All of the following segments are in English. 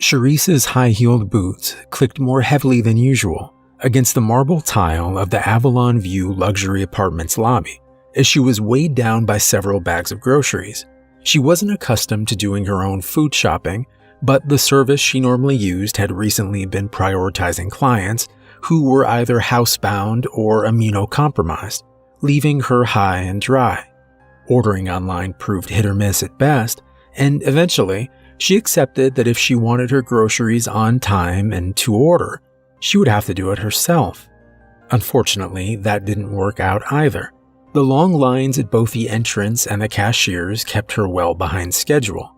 Cherise's high-heeled boots clicked more heavily than usual against the marble tile of the Avalon View luxury apartment's lobby as she was weighed down by several bags of groceries. She wasn't accustomed to doing her own food shopping, but the service she normally used had recently been prioritizing clients who were either housebound or immunocompromised, leaving her high and dry. Ordering online proved hit or miss at best, and eventually, she accepted that if she wanted her groceries on time and to order, she would have to do it herself. Unfortunately, that didn't work out either. The long lines at both the entrance and the cashiers kept her well behind schedule,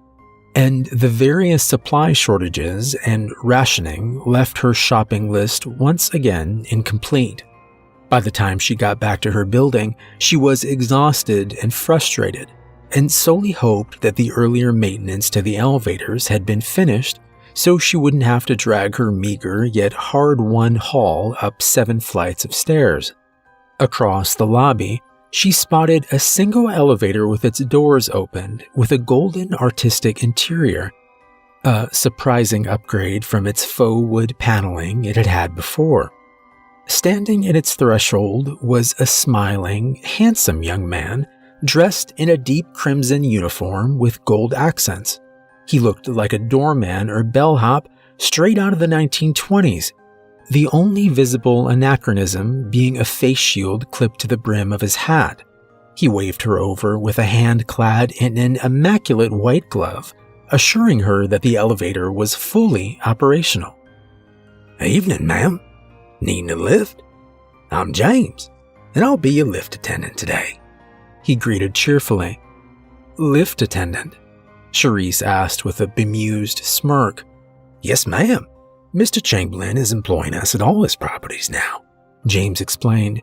and the various supply shortages and rationing left her shopping list once again incomplete. By the time she got back to her building, she was exhausted and frustrated, and solely hoped that the earlier maintenance to the elevators had been finished so she wouldn't have to drag her meager yet hard-won haul up 7 flights of stairs. Across the lobby, she spotted a single elevator with its doors opened with a golden artistic interior, a surprising upgrade from its faux wood paneling it had had before. Standing at its threshold was a smiling, handsome young man dressed in a deep crimson uniform with gold accents. He looked like a doorman or bellhop straight out of the 1920s, the only visible anachronism being a face shield clipped to the brim of his hat. He waved her over with a hand clad in an immaculate white glove, assuring her that the elevator was fully operational. "Evening, ma'am. Needing a lift? I'm James, and I'll be your lift attendant today," he greeted cheerfully. "Lift attendant?" Cherise asked with a bemused smirk. "Yes, ma'am. Mr. Chamberlain is employing us at all his properties now," James explained.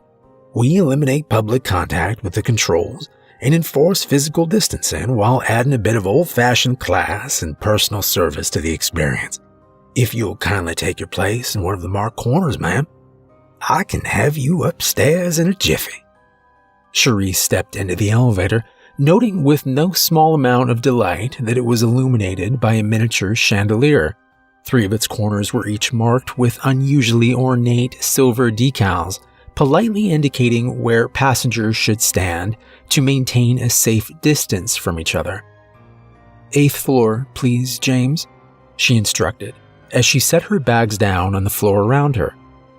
"We eliminate public contact with the controls and enforce physical distancing while adding a bit of old-fashioned class and personal service to the experience. If you'll kindly take your place in one of the marked corners, ma'am, I can have you upstairs in a jiffy." Cherise stepped into the elevator, noting with no small amount of delight that it was illuminated by a miniature chandelier. 3 of its corners were each marked with unusually ornate silver decals, politely indicating where passengers should stand to maintain a safe distance from each other. "8th floor, please, James," she instructed, as she set her bags down on the floor around her.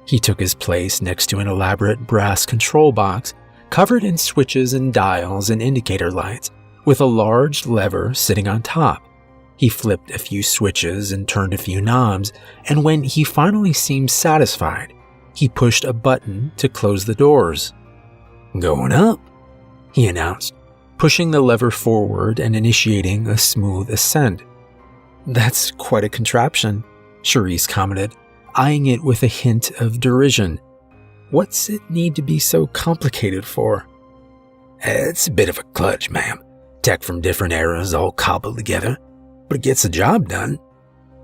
He took his place next to an elaborate brass control box covered in switches and dials and indicator lights, with a large lever sitting on top. He flipped a few switches and turned a few knobs, and when he finally seemed satisfied, he pushed a button to close the doors. "Going up," he announced, pushing the lever forward and initiating a smooth ascent. "That's quite a contraption," Cherise commented, eyeing it with a hint of derision. "What's it need to be so complicated for?" "It's a bit of a kludge, ma'am. Tech from different eras all cobbled together, but it gets the job done,"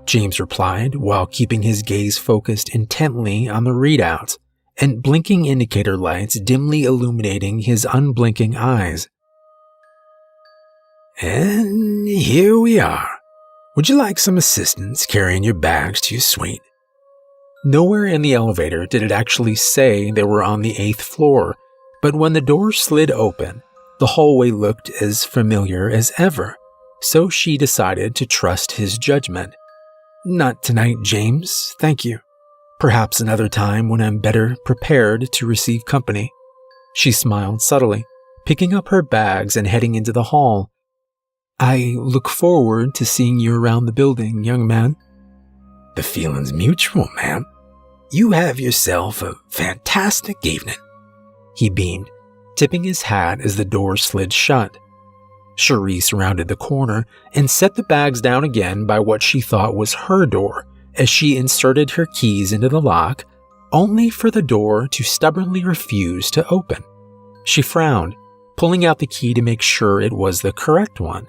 James replied while keeping his gaze focused intently on the readouts and blinking indicator lights dimly illuminating his unblinking eyes. "And here we are. Would you like some assistance carrying your bags to your suite?" Nowhere in the elevator did it actually say they were on the 8th floor, but when the door slid open, the hallway looked as familiar as ever, so she decided to trust his judgment. "Not tonight, James, thank you. Perhaps another time when I'm better prepared to receive company." She smiled subtly, picking up her bags and heading into the hall. "I look forward to seeing you around the building, young man." "The feeling's mutual, ma'am. You have yourself a fantastic evening," he beamed, tipping his hat as the door slid shut. Cherise rounded the corner and set the bags down again by what she thought was her door as she inserted her keys into the lock, only for the door to stubbornly refuse to open. She frowned, pulling out the key to make sure it was the correct one.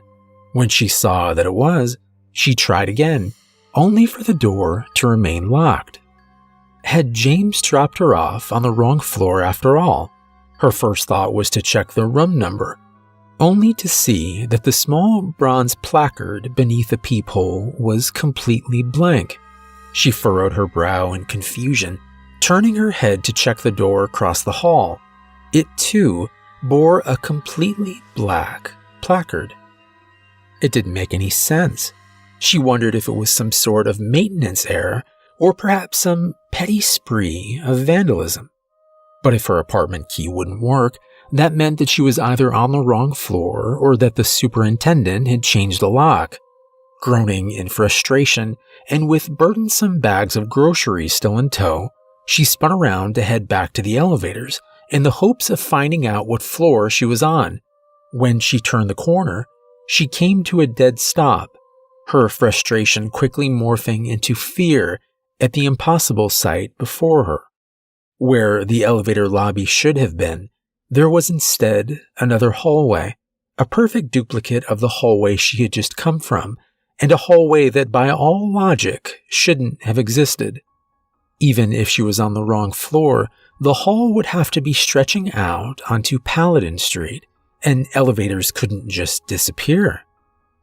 When she saw that it was, she tried again, only for the door to remain locked. Had James dropped her off on the wrong floor after all? Her first thought was to check the room number. only to see that the small bronze placard beneath the peephole was completely blank. She furrowed her brow in confusion, turning her head to check the door across the hall. It, too, bore a completely black placard. It didn't make any sense. She wondered if it was some sort of maintenance error, or perhaps some petty spree of vandalism. But if her apartment key wouldn't work, that meant that she was either on the wrong floor or that the superintendent had changed the lock. Groaning in frustration, and with burdensome bags of groceries still in tow, she spun around to head back to the elevators in the hopes of finding out what floor she was on. When she turned the corner, she came to a dead stop, her frustration quickly morphing into fear at the impossible sight before her. Where the elevator lobby should have been, there was instead another hallway, a perfect duplicate of the hallway she had just come from, and a hallway that by all logic shouldn't have existed. Even if she was on the wrong floor, the hall would have to be stretching out onto Paladin Street, and elevators couldn't just disappear.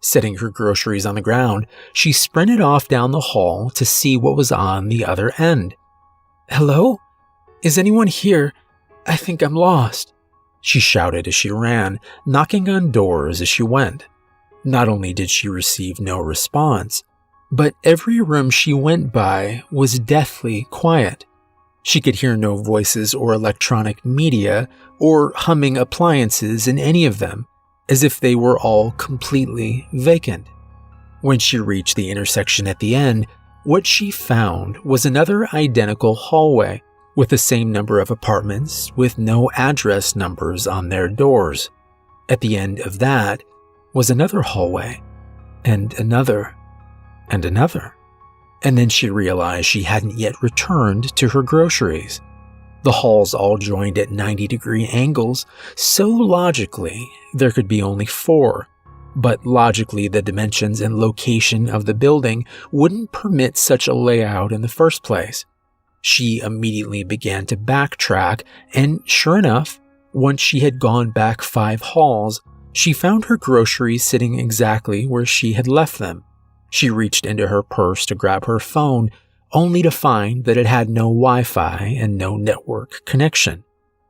Setting her groceries on the ground, she sprinted off down the hall to see what was on the other end. "Hello? Is anyone here? I think I'm lost," she shouted as she ran, knocking on doors as she went. Not only did she receive no response, but every room she went by was deathly quiet. She could hear no voices or electronic media or humming appliances in any of them, as if they were all completely vacant. When she reached the intersection at the end, what she found was another identical hallway with the same number of apartments with no address numbers on their doors. At the end of that was another hallway, and another, and another. And then she realized she hadn't yet returned to her groceries. The halls all joined at 90-degree angles, so logically there could be only 4. But logically the dimensions and location of the building wouldn't permit such a layout in the first place. She immediately began to backtrack, and sure enough, once she had gone back 5 halls, she found her groceries sitting exactly where she had left them. She reached into her purse to grab her phone, only to find that it had no Wi-Fi and no network connection.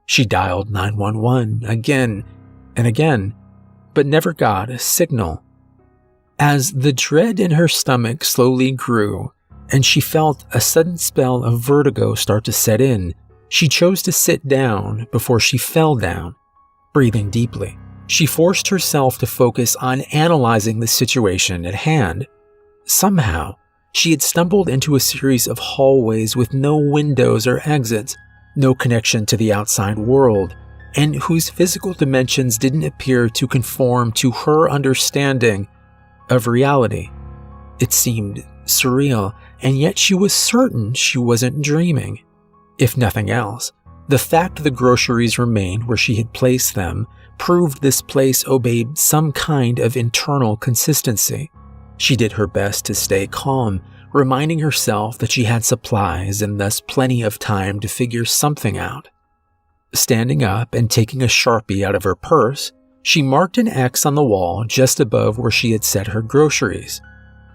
She dialed 911 again and again, but never got a signal. As the dread in her stomach slowly grew, and she felt a sudden spell of vertigo start to set in, she chose to sit down before she fell down. Breathing deeply, she forced herself to focus on analyzing the situation at hand. Somehow, she had stumbled into a series of hallways with no windows or exits, no connection to the outside world, and whose physical dimensions didn't appear to conform to her understanding of reality. It seemed surreal, and yet she was certain she wasn't dreaming. If nothing else, the fact the groceries remained where she had placed them proved this place obeyed some kind of internal consistency. She did her best to stay calm, reminding herself that she had supplies and thus plenty of time to figure something out. Standing up and taking a Sharpie out of her purse, she marked an X on the wall just above where she had set her groceries.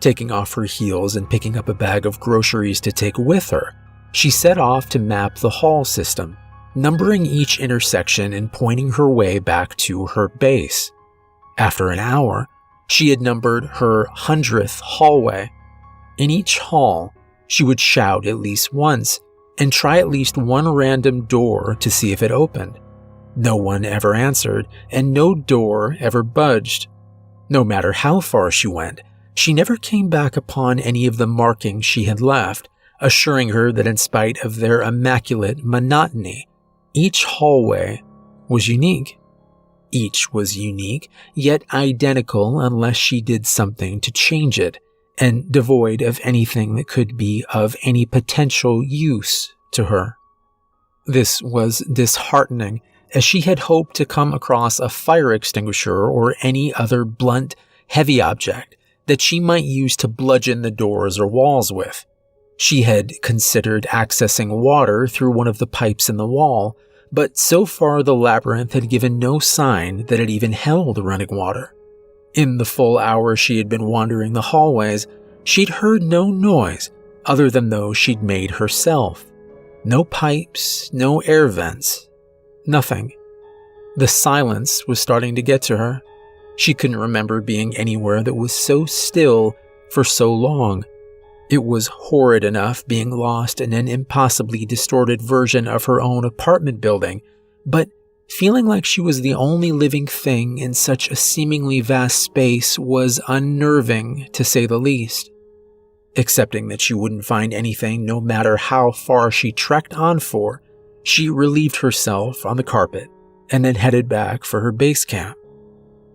Taking off her heels and picking up a bag of groceries to take with her, she set off to map the hall system, numbering each intersection and pointing her way back to her base. After an hour, she had numbered her 100th hallway. In each hall, she would shout at least once and try at least one random door to see if it opened. No one ever answered, and no door ever budged. No matter how far she went, she never came back upon any of the markings she had left, assuring her that in spite of their immaculate monotony, each hallway was unique. Each was unique, yet identical unless she did something to change it, and devoid of anything that could be of any potential use to her. This was disheartening, as she had hoped to come across a fire extinguisher or any other blunt, heavy object that she might use to bludgeon the doors or walls with. She had considered accessing water through one of the pipes in the wall, but so far the labyrinth had given no sign that it even held running water. In the full hour she had been wandering the hallways, she'd heard no noise other than those she'd made herself. No pipes, no air vents, nothing. The silence was starting to get to her. She couldn't remember being anywhere that was so still for so long. It was horrid enough being lost in an impossibly distorted version of her own apartment building, but feeling like she was the only living thing in such a seemingly vast space was unnerving, to say the least. Accepting that she wouldn't find anything no matter how far she trekked on for, she relieved herself on the carpet and then headed back for her base camp.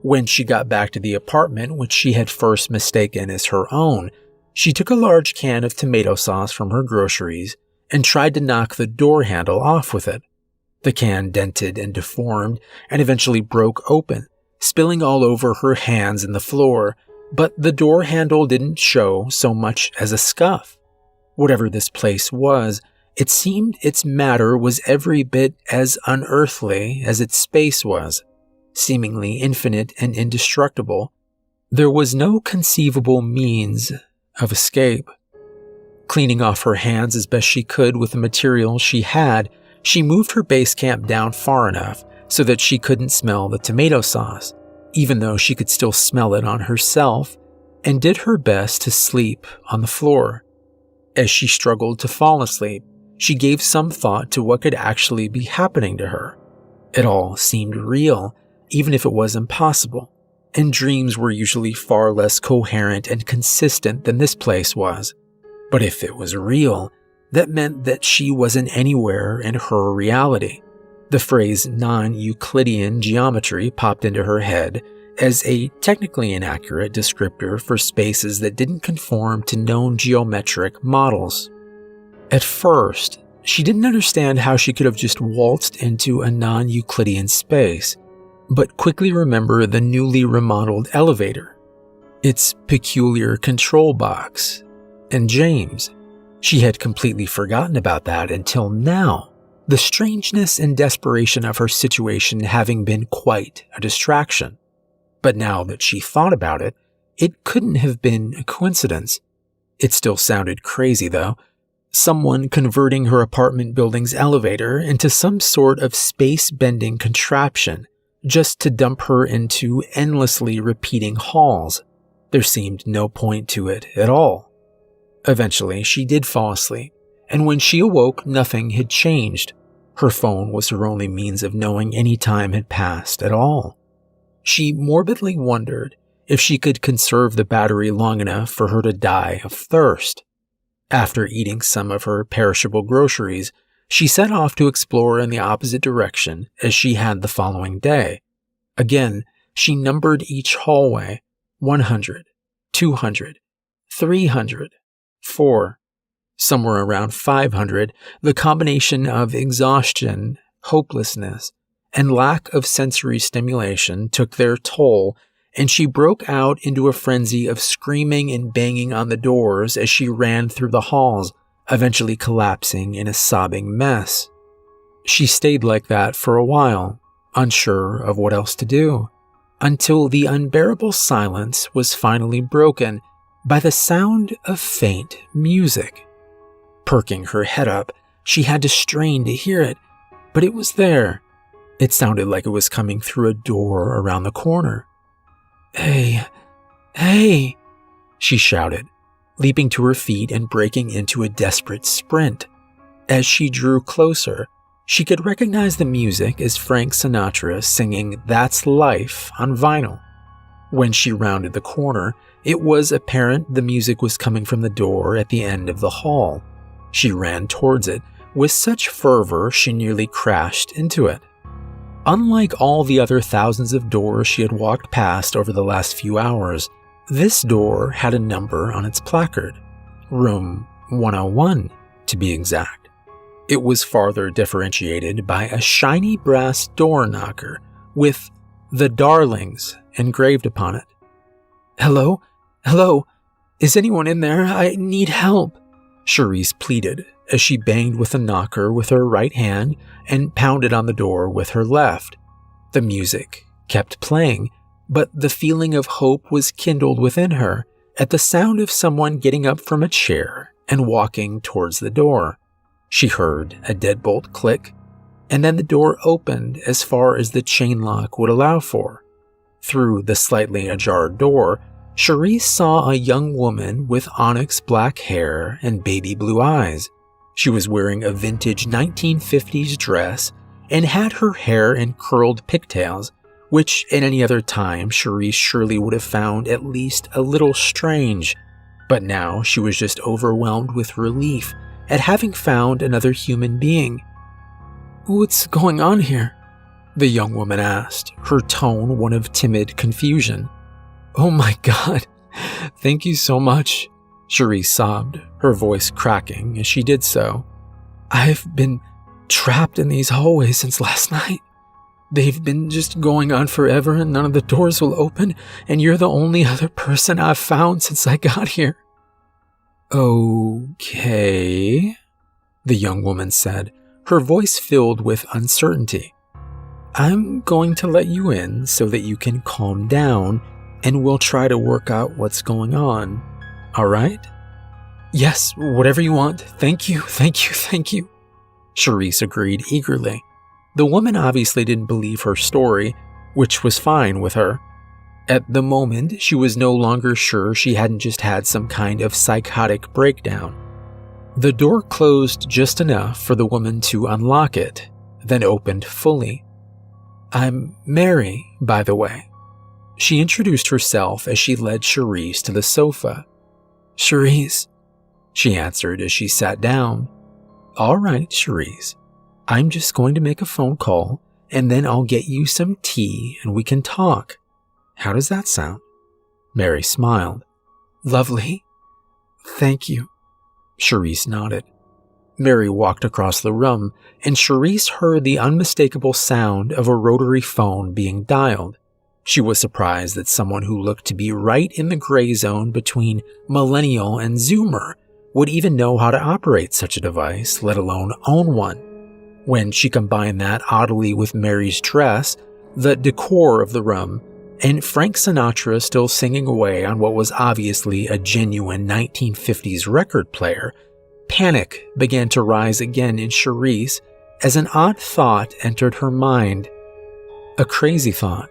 When she got back to the apartment, which she had first mistaken as her own, she took a large can of tomato sauce from her groceries and tried to knock the door handle off with it. The can dented and deformed and eventually broke open, spilling all over her hands and the floor, but the door handle didn't show so much as a scuff. Whatever this place was, it seemed its matter was every bit as unearthly as its space was. Seemingly infinite and indestructible, there was no conceivable means of escape. Cleaning off her hands as best she could with the material she had, she moved her base camp down far enough so that she couldn't smell the tomato sauce, even though she could still smell it on herself, and did her best to sleep on the floor. As she struggled to fall asleep, she gave some thought to what could actually be happening to her. It all seemed real, even if it was impossible, and dreams were usually far less coherent and consistent than this place was. But if it was real, that meant that she wasn't anywhere in her reality. The phrase non-Euclidean geometry popped into her head as a technically inaccurate descriptor for spaces that didn't conform to known geometric models. At first, she didn't understand how she could have just waltzed into a non-Euclidean space, but quickly remembered the newly remodeled elevator, its peculiar control box, and James. She had completely forgotten about that until now, the strangeness and desperation of her situation having been quite a distraction. But now that she thought about it, it couldn't have been a coincidence. It still sounded crazy, though. Someone converting her apartment building's elevator into some sort of space-bending contraption just to dump her into endlessly repeating halls. There seemed no point to it at all. Eventually, she did fall asleep, and when she awoke, nothing had changed. Her phone was her only means of knowing any time had passed at all. She morbidly wondered if she could conserve the battery long enough for her to die of thirst. After eating some of her perishable groceries, she set off to explore in the opposite direction as she had the following day. Again, she numbered each hallway: 100, 200, 300, 4. Somewhere around 500, the combination of exhaustion, hopelessness, and lack of sensory stimulation took their toll, and she broke out into a frenzy of screaming and banging on the doors as she ran through the halls, eventually collapsing in a sobbing mess. She stayed like that for a while, unsure of what else to do, until the unbearable silence was finally broken by the sound of faint music. Perking her head up, she had to strain to hear it, but it was there. It sounded like it was coming through a door around the corner. "Hey, hey," she shouted, leaping to her feet and breaking into a desperate sprint. As she drew closer, she could recognize the music as Frank Sinatra singing "That's Life" on vinyl. When she rounded the corner, it was apparent the music was coming from the door at the end of the hall. She ran towards it with such fervor she nearly crashed into it. Unlike all the other thousands of doors she had walked past over the last few hours, this door had a number on its placard. Room 101, to be exact. It was farther differentiated by a shiny brass door knocker with "The Darlings" engraved upon it. "Hello? Hello? Is anyone in there? I need help," Cherise pleaded, as she banged with the knocker with her right hand and pounded on the door with her left. The music kept playing, but the feeling of hope was kindled within her at the sound of someone getting up from a chair and walking towards the door. She heard a deadbolt click, and then the door opened as far as the chain lock would allow for. Through the slightly ajar door, Cherise saw a young woman with onyx black hair and baby blue eyes. She was wearing a vintage 1950s dress and had her hair in curled pigtails, which at any other time Cherise surely would have found at least a little strange. But now she was just overwhelmed with relief at having found another human being. "What's going on here?" the young woman asked, her tone one of timid confusion. "Oh my God, thank you so much," Cherise sobbed, her voice cracking as she did so. "I've been trapped in these hallways since last night. They've been just going on forever and none of the doors will open, and you're the only other person I've found since I got here." "Okay," the young woman said, her voice filled with uncertainty. "I'm going to let you in so that you can calm down, and we'll try to work out what's going on. All right?" "Yes, whatever you want. Thank you, thank you, thank you," Cherise agreed eagerly. The woman obviously didn't believe her story, which was fine with her. At the moment, she was no longer sure she hadn't just had some kind of psychotic breakdown. The door closed just enough for the woman to unlock it, then opened fully. "I'm Mary, by the way." She introduced herself as she led Cherise to the sofa. "Cherise," she answered as she sat down. "All right, Cherise. I'm just going to make a phone call, and then I'll get you some tea and we can talk. How does that sound?" Mary smiled. "Lovely. Thank you." Cherise nodded. Mary walked across the room, and Cherise heard the unmistakable sound of a rotary phone being dialed. She was surprised that someone who looked to be right in the gray zone between millennial and Zoomer would even know how to operate such a device, let alone own one. When she combined that oddly with Mary's dress, the decor of the room, and Frank Sinatra still singing away on what was obviously a genuine 1950s record player, panic began to rise again in Cherise as an odd thought entered her mind. A crazy thought,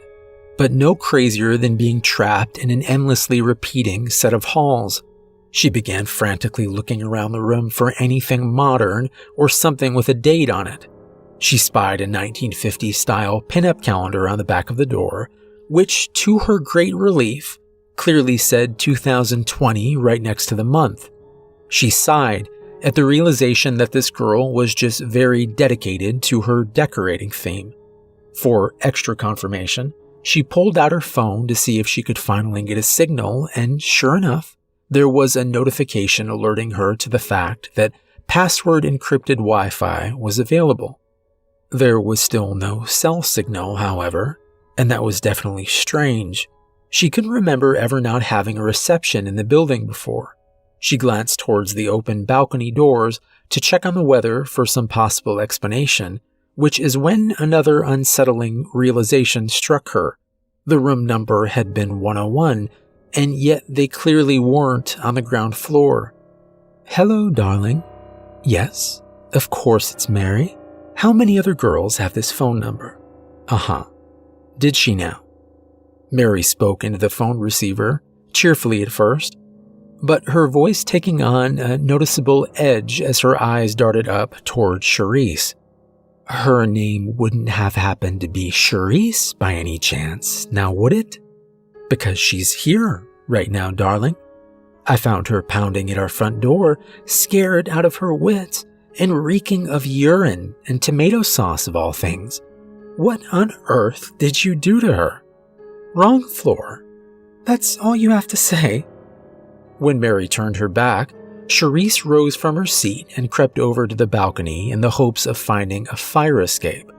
but no crazier than being trapped in an endlessly repeating set of halls. She began frantically looking around the room for anything modern or something with a date on it. She spied a 1950s-style pinup calendar on the back of the door, which, to her great relief, clearly said 2020 right next to the month. She sighed at the realization that this girl was just very dedicated to her decorating theme. For extra confirmation, she pulled out her phone to see if she could finally get a signal, and sure enough, there was a notification alerting her to the fact that password-encrypted Wi-Fi was available. There was still no cell signal, however, and that was definitely strange. She couldn't remember ever not having a reception in the building before. She glanced towards the open balcony doors to check on the weather for some possible explanation, which is when another unsettling realization struck her. The room number had been 101, and yet they clearly weren't on the ground floor. "Hello, darling." "Yes, of course it's Mary. How many other girls have this phone number?" "Uh-huh. Did she now?" Mary spoke into the phone receiver, cheerfully at first, but her voice taking on a noticeable edge as her eyes darted up toward Cherise. "Her name wouldn't have happened to be Cherise by any chance, now would it? Because she's here right now, darling. I found her pounding at our front door, scared out of her wits, and reeking of urine and tomato sauce of all things. What on earth did you do to her?" "Wrong floor. That's all you have to say." When Mary turned her back, Cherise rose from her seat and crept over to the balcony in the hopes of finding a fire escape.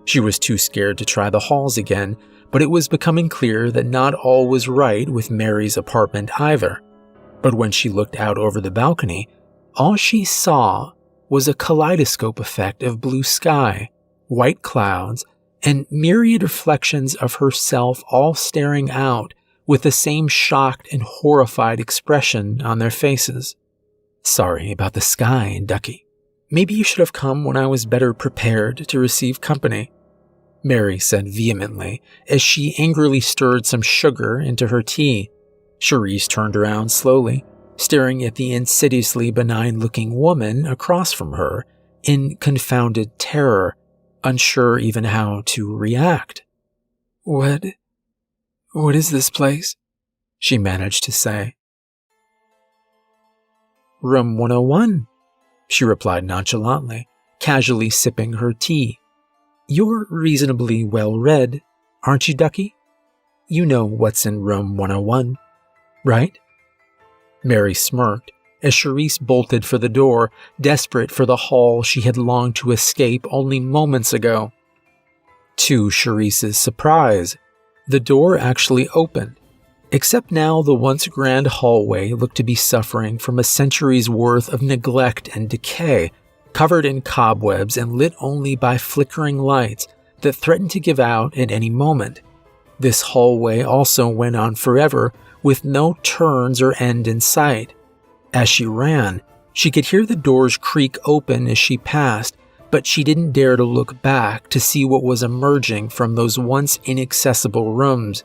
She was too scared to try the halls again, but it was becoming clear that not all was right with Mary's apartment either. But when she looked out over the balcony, all she saw was a kaleidoscope effect of blue sky, white clouds, and myriad reflections of herself all staring out with the same shocked and horrified expression on their faces. "Sorry about the sky, Ducky. Maybe you should have come when I was better prepared to receive company," Mary said vehemently as she angrily stirred some sugar into her tea. Charisse turned around slowly, staring at the insidiously benign-looking woman across from her in confounded terror, unsure even how to react. What is this place?" she managed to say. "Room 101, she replied nonchalantly, casually sipping her tea. "You're reasonably well-read, aren't you, Ducky? You know what's in room 101, right?" Mary smirked as Charisse bolted for the door, desperate for the hall she had longed to escape only moments ago. To Charisse's surprise, the door actually opened, except now the once grand hallway looked to be suffering from a century's worth of neglect and decay, covered in cobwebs and lit only by flickering lights that threatened to give out at any moment. This hallway also went on forever, with no turns or end in sight. As she ran, she could hear the doors creak open as she passed, but she didn't dare to look back to see what was emerging from those once inaccessible rooms.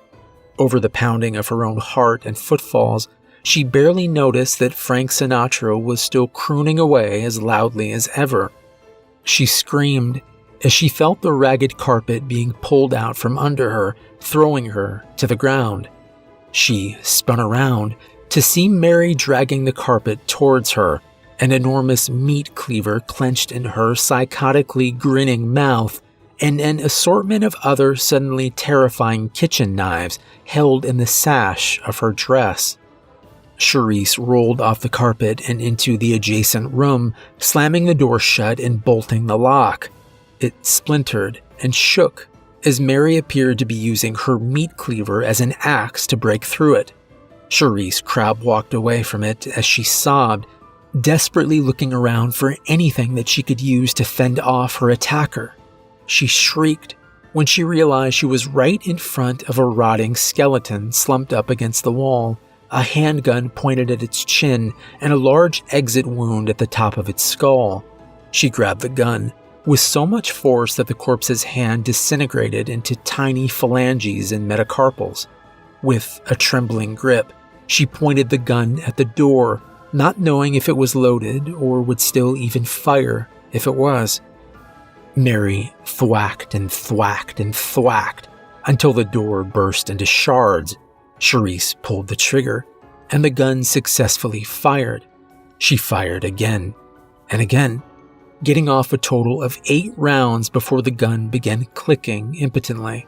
Over the pounding of her own heart and footfalls, she barely noticed that Frank Sinatra was still crooning away as loudly as ever. She screamed as she felt the ragged carpet being pulled out from under her, throwing her to the ground. She spun around to see Mary dragging the carpet towards her, an enormous meat cleaver clenched in her psychotically grinning mouth, and an assortment of other suddenly terrifying kitchen knives held in the sash of her dress. Charisse rolled off the carpet and into the adjacent room, slamming the door shut and bolting the lock. It splintered and shook as Mary appeared to be using her meat cleaver as an axe to break through it. Charisse crab-walked away from it as she sobbed, desperately looking around for anything that she could use to fend off her attacker. She shrieked when she realized she was right in front of a rotting skeleton slumped up against the wall, a handgun pointed at its chin, and a large exit wound at the top of its skull. She grabbed the gun with so much force that the corpse's hand disintegrated into tiny phalanges and metacarpals. With a trembling grip, she pointed the gun at the door, not knowing if it was loaded or would still even fire if it was. Mary thwacked and thwacked and thwacked until the door burst into shards. Charisse pulled the trigger, and the gun successfully fired. She fired again and again, getting off a total of 8 rounds before the gun began clicking impotently.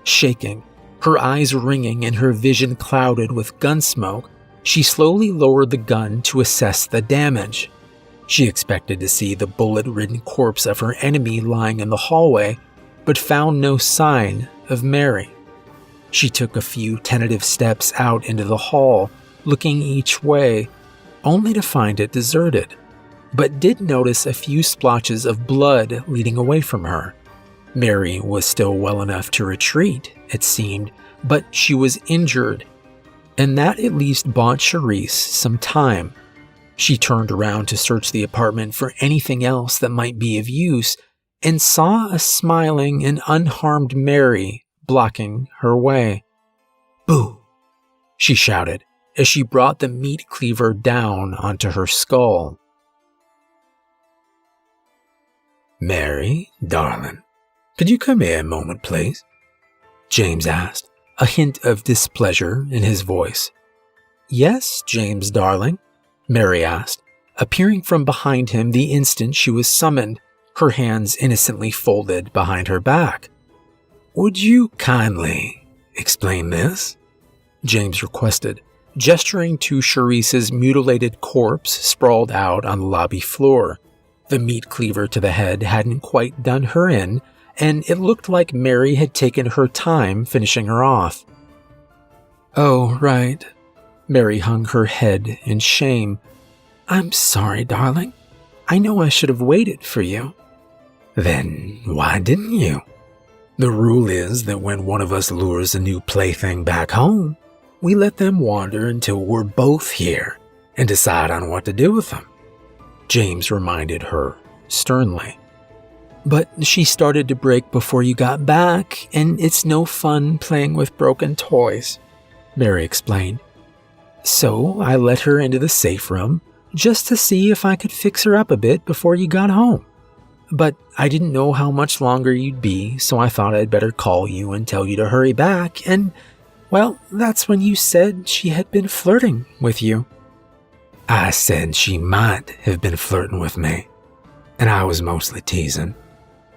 Shaking, her eyes ringing and her vision clouded with gun smoke, she slowly lowered the gun to assess the damage. She expected to see the bullet-ridden corpse of her enemy lying in the hallway, but found no sign of Mary. She took a few tentative steps out into the hall, looking each way, only to find it deserted, but did notice a few splotches of blood leading away from her. Mary was still well enough to retreat, it seemed, but she was injured, and that at least bought Charisse some time. She turned around to search the apartment for anything else that might be of use, and saw a smiling and unharmed Mary blocking her way. "Boo!" she shouted as she brought the meat cleaver down onto her skull. "Mary, darling, could you come here a moment, please?" James asked, a hint of displeasure in his voice. "Yes, James, darling," Mary asked, appearing from behind him the instant she was summoned, her hands innocently folded behind her back. "Would you kindly explain this?" James requested, gesturing to Charisse's mutilated corpse sprawled out on the lobby floor. The meat cleaver to the head hadn't quite done her in, and it looked like Mary had taken her time finishing her off. "Oh, right." Mary hung her head in shame. "I'm sorry, darling. I know I should have waited for you." "Then why didn't you? The rule is that when one of us lures a new plaything back home, we let them wander until we're both here and decide on what to do with them," James reminded her sternly. "But she started to break before you got back, and it's no fun playing with broken toys," Mary explained. "So I let her into the safe room just to see if I could fix her up a bit before you got home. But I didn't know how much longer you'd be, so I thought I'd better call you and tell you to hurry back, and, well, that's when you said she had been flirting with you." "I said she might have been flirting with me, and I was mostly teasing,"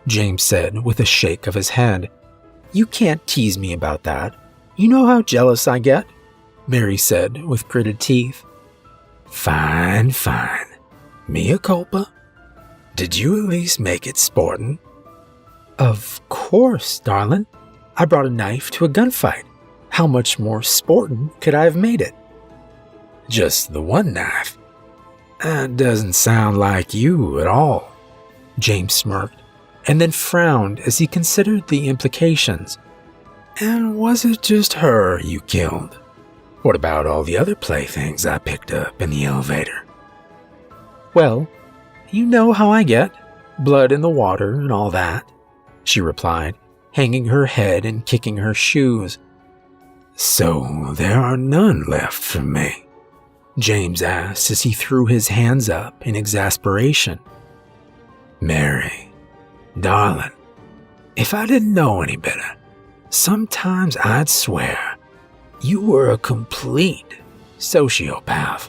James said with a shake of his head. "You can't tease me about that. You know how jealous I get," Mary said with gritted teeth. Fine. Mea culpa. Did you at least make it sporting?" "Of course, darling. I brought a knife to a gunfight. How much more sporting could I have made it?" "Just the one knife? That doesn't sound like you at all," James smirked, and then frowned as he considered the implications. "And was it just her you killed? What about all the other playthings I picked up in the elevator?" "Well, you know how I get. Blood in the water and all that," she replied, hanging her head and kicking her shoes. "So there are none left for me?" James asked as he threw his hands up in exasperation. "Mary, darling, if I didn't know any better, sometimes I'd swear you were a complete sociopath."